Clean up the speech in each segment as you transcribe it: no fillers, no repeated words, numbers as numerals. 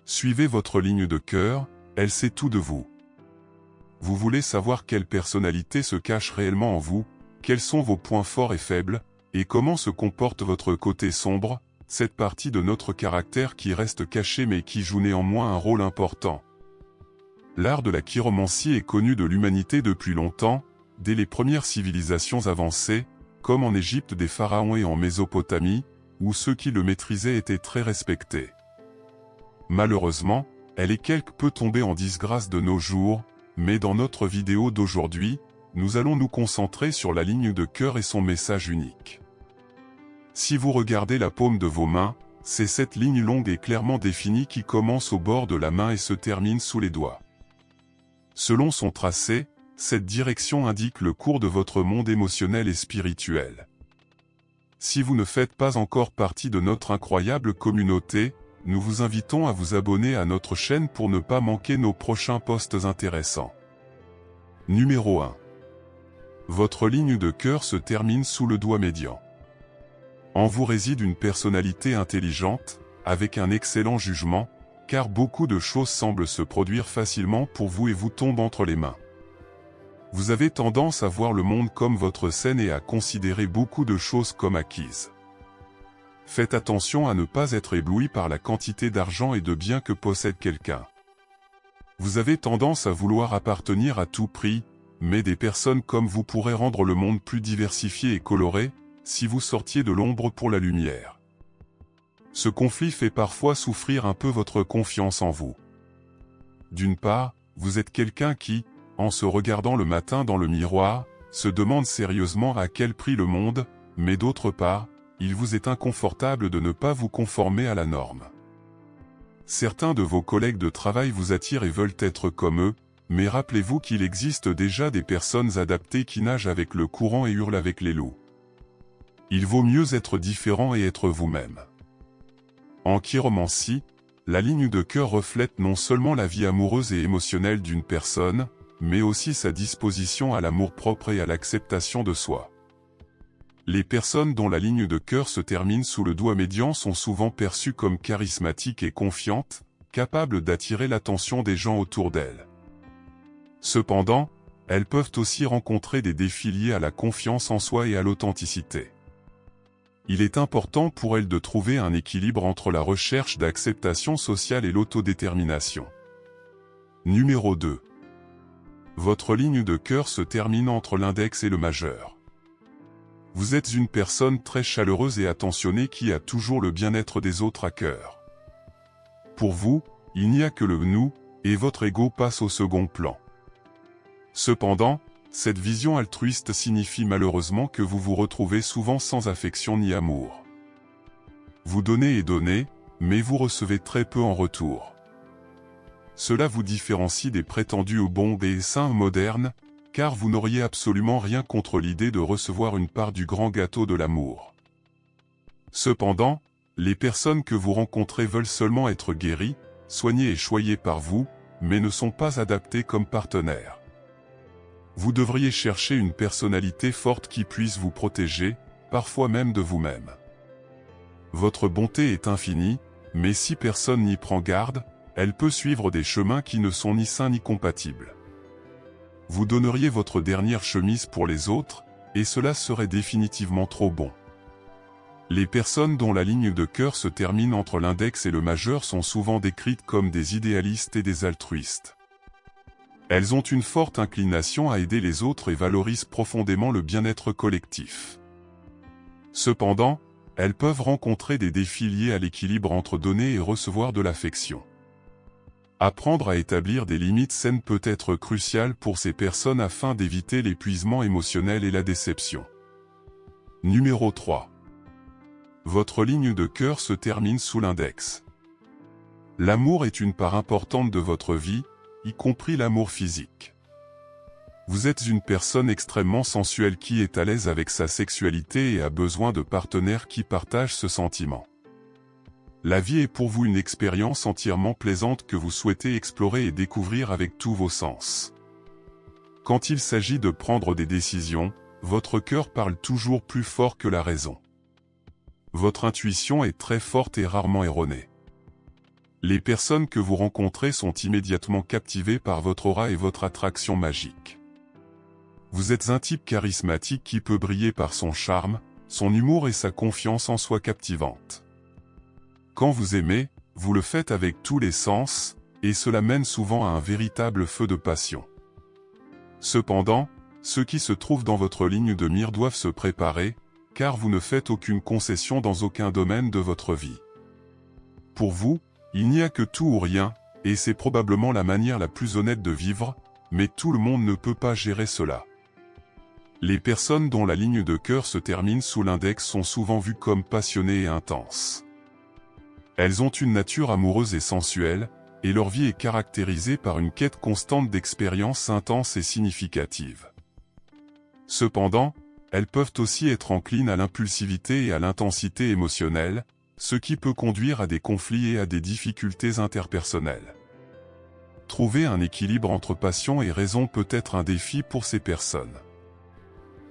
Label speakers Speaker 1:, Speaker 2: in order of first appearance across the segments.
Speaker 1: Suivez votre ligne de cœur, elle sait tout de vous. Vous voulez savoir quelle personnalité se cache réellement en vous, quels sont vos points forts et faibles, et comment se comporte votre côté sombre, cette partie de notre caractère qui reste cachée mais qui joue néanmoins un rôle important. L'art de la chiromancie est connu de l'humanité depuis longtemps, dès les premières civilisations avancées, comme en Égypte des pharaons et en Mésopotamie, où ceux qui le maîtrisaient étaient très respectés. Malheureusement, elle est quelque peu tombée en disgrâce de nos jours, mais dans notre vidéo d'aujourd'hui, nous allons nous concentrer sur la ligne de cœur et son message unique. Si vous regardez la paume de vos mains, c'est cette ligne longue et clairement définie qui commence au bord de la main et se termine sous les doigts. Selon son tracé, cette direction indique le cours de votre monde émotionnel et spirituel. Si vous ne faites pas encore partie de notre incroyable communauté, nous vous invitons à vous abonner à notre chaîne pour ne pas manquer nos prochains posts intéressants. Numéro 1. Votre ligne de cœur se termine sous le doigt médian. En vous réside une personnalité intelligente, avec un excellent jugement, car beaucoup de choses semblent se produire facilement pour vous et vous tombent entre les mains. Vous avez tendance à voir le monde comme votre scène et à considérer beaucoup de choses comme acquises. Faites attention à ne pas être ébloui par la quantité d'argent et de biens que possède quelqu'un. Vous avez tendance à vouloir appartenir à tout prix, mais des personnes comme vous pourraient rendre le monde plus diversifié et coloré, si vous sortiez de l'ombre pour la lumière. Ce conflit fait parfois souffrir un peu votre confiance en vous. D'une part, vous êtes quelqu'un qui, en se regardant le matin dans le miroir, se demande sérieusement à quel prix le monde, mais d'autre part, il vous est inconfortable de ne pas vous conformer à la norme. Certains de vos collègues de travail vous attirent et veulent être comme eux, mais rappelez-vous qu'il existe déjà des personnes adaptées qui nagent avec le courant et hurlent avec les loups. Il vaut mieux être différent et être vous-même. En chiromancie, la ligne de cœur reflète non seulement la vie amoureuse et émotionnelle d'une personne, mais aussi sa disposition à l'amour-propre et à l'acceptation de soi. Les personnes dont la ligne de cœur se termine sous le doigt médian sont souvent perçues comme charismatiques et confiantes, capables d'attirer l'attention des gens autour d'elles. Cependant, elles peuvent aussi rencontrer des défis liés à la confiance en soi et à l'authenticité. Il est important pour elles de trouver un équilibre entre la recherche d'acceptation sociale et l'autodétermination. Numéro 2. Votre ligne de cœur se termine entre l'index et le majeur. Vous êtes une personne très chaleureuse et attentionnée qui a toujours le bien-être des autres à cœur. Pour vous, il n'y a que le « nous » et votre ego passe au second plan. Cependant, cette vision altruiste signifie malheureusement que vous vous retrouvez souvent sans affection ni amour. Vous donnez et donnez, mais vous recevez très peu en retour. Cela vous différencie des prétendus bons et saints modernes, car vous n'auriez absolument rien contre l'idée de recevoir une part du grand gâteau de l'amour. Cependant, les personnes que vous rencontrez veulent seulement être guéries, soignées et choyées par vous, mais ne sont pas adaptées comme partenaires. Vous devriez chercher une personnalité forte qui puisse vous protéger, parfois même de vous-même. Votre bonté est infinie, mais si personne n'y prend garde, elle peut suivre des chemins qui ne sont ni sains ni compatibles. Vous donneriez votre dernière chemise pour les autres, et cela serait définitivement trop bon. Les personnes dont la ligne de cœur se termine entre l'index et le majeur sont souvent décrites comme des idéalistes et des altruistes. Elles ont une forte inclination à aider les autres et valorisent profondément le bien-être collectif. Cependant, elles peuvent rencontrer des défis liés à l'équilibre entre donner et recevoir de l'affection. Apprendre à établir des limites saines peut être crucial pour ces personnes afin d'éviter l'épuisement émotionnel et la déception. Numéro 3. Votre ligne de cœur se termine sous l'index. L'amour est une part importante de votre vie, y compris l'amour physique. Vous êtes une personne extrêmement sensuelle qui est à l'aise avec sa sexualité et a besoin de partenaires qui partagent ce sentiment. La vie est pour vous une expérience entièrement plaisante que vous souhaitez explorer et découvrir avec tous vos sens. Quand il s'agit de prendre des décisions, votre cœur parle toujours plus fort que la raison. Votre intuition est très forte et rarement erronée. Les personnes que vous rencontrez sont immédiatement captivées par votre aura et votre attraction magique. Vous êtes un type charismatique qui peut briller par son charme, son humour et sa confiance en soi captivante. Quand vous aimez, vous le faites avec tous les sens, et cela mène souvent à un véritable feu de passion. Cependant, ceux qui se trouvent dans votre ligne de mire doivent se préparer, car vous ne faites aucune concession dans aucun domaine de votre vie. Pour vous, il n'y a que tout ou rien, et c'est probablement la manière la plus honnête de vivre, mais tout le monde ne peut pas gérer cela. Les personnes dont la ligne de cœur se termine sous l'index sont souvent vues comme passionnées et intenses. Elles ont une nature amoureuse et sensuelle, et leur vie est caractérisée par une quête constante d'expériences intenses et significatives. Cependant, elles peuvent aussi être enclines à l'impulsivité et à l'intensité émotionnelle, ce qui peut conduire à des conflits et à des difficultés interpersonnelles. Trouver un équilibre entre passion et raison peut être un défi pour ces personnes.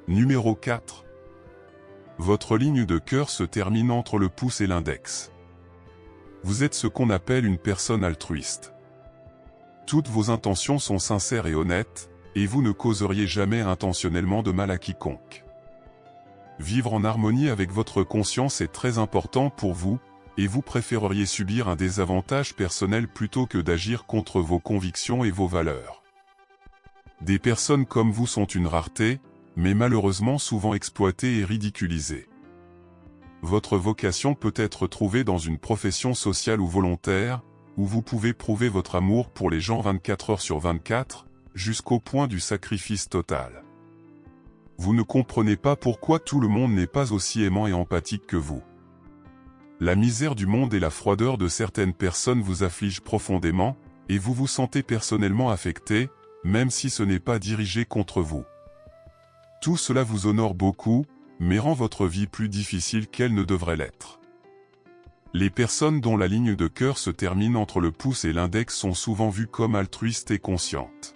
Speaker 1: Numéro 4. Votre ligne de cœur se termine entre le pouce et l'index. Vous êtes ce qu'on appelle une personne altruiste. Toutes vos intentions sont sincères et honnêtes, et vous ne causeriez jamais intentionnellement de mal à quiconque. Vivre en harmonie avec votre conscience est très important pour vous, et vous préféreriez subir un désavantage personnel plutôt que d'agir contre vos convictions et vos valeurs. Des personnes comme vous sont une rareté, mais malheureusement souvent exploitées et ridiculisées. Votre vocation peut être trouvée dans une profession sociale ou volontaire, où vous pouvez prouver votre amour pour les gens 24 heures sur 24, jusqu'au point du sacrifice total. Vous ne comprenez pas pourquoi tout le monde n'est pas aussi aimant et empathique que vous. La misère du monde et la froideur de certaines personnes vous affligent profondément, et vous vous sentez personnellement affecté, même si ce n'est pas dirigé contre vous. Tout cela vous honore beaucoup, mais rend votre vie plus difficile qu'elle ne devrait l'être. Les personnes dont la ligne de cœur se termine entre le pouce et l'index sont souvent vues comme altruistes et conscientes.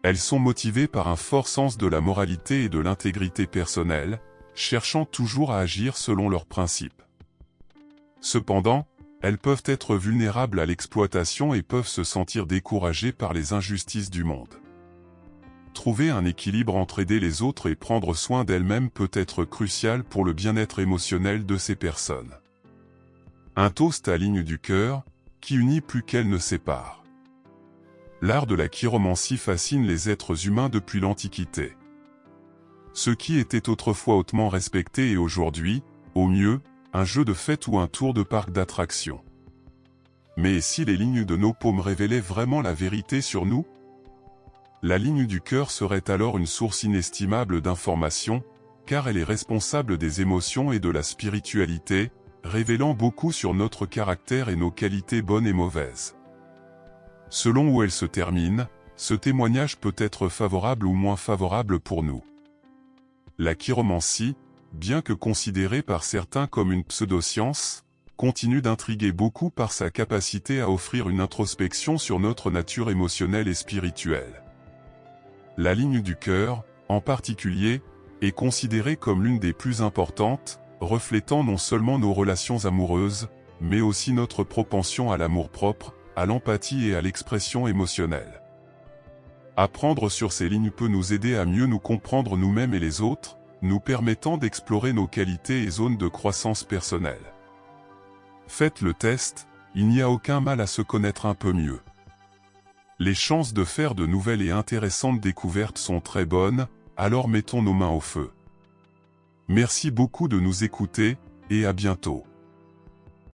Speaker 1: Elles sont motivées par un fort sens de la moralité et de l'intégrité personnelle, cherchant toujours à agir selon leurs principes. Cependant, elles peuvent être vulnérables à l'exploitation et peuvent se sentir découragées par les injustices du monde. Trouver un équilibre entre aider les autres et prendre soin d'elles-mêmes peut être crucial pour le bien-être émotionnel de ces personnes. Un toast à ligne du cœur, qui unit plus qu'elle ne sépare. L'art de la chiromancie fascine les êtres humains depuis l'Antiquité. Ce qui était autrefois hautement respecté est aujourd'hui, au mieux, un jeu de fête ou un tour de parc d'attractions. Mais si les lignes de nos paumes révélaient vraiment la vérité sur nous ? La ligne du cœur serait alors une source inestimable d'informations, car elle est responsable des émotions et de la spiritualité, révélant beaucoup sur notre caractère et nos qualités bonnes et mauvaises. Selon où elle se termine, ce témoignage peut être favorable ou moins favorable pour nous. La chiromancie, bien que considérée par certains comme une pseudoscience, continue d'intriguer beaucoup par sa capacité à offrir une introspection sur notre nature émotionnelle et spirituelle. La ligne du cœur, en particulier, est considérée comme l'une des plus importantes, reflétant non seulement nos relations amoureuses, mais aussi notre propension à l'amour-propre, à l'empathie et à l'expression émotionnelle. Apprendre sur ces lignes peut nous aider à mieux nous comprendre nous-mêmes et les autres, nous permettant d'explorer nos qualités et zones de croissance personnelle. Faites le test, il n'y a aucun mal à se connaître un peu mieux. Les chances de faire de nouvelles et intéressantes découvertes sont très bonnes, alors mettons nos mains au feu. Merci beaucoup de nous écouter, et à bientôt.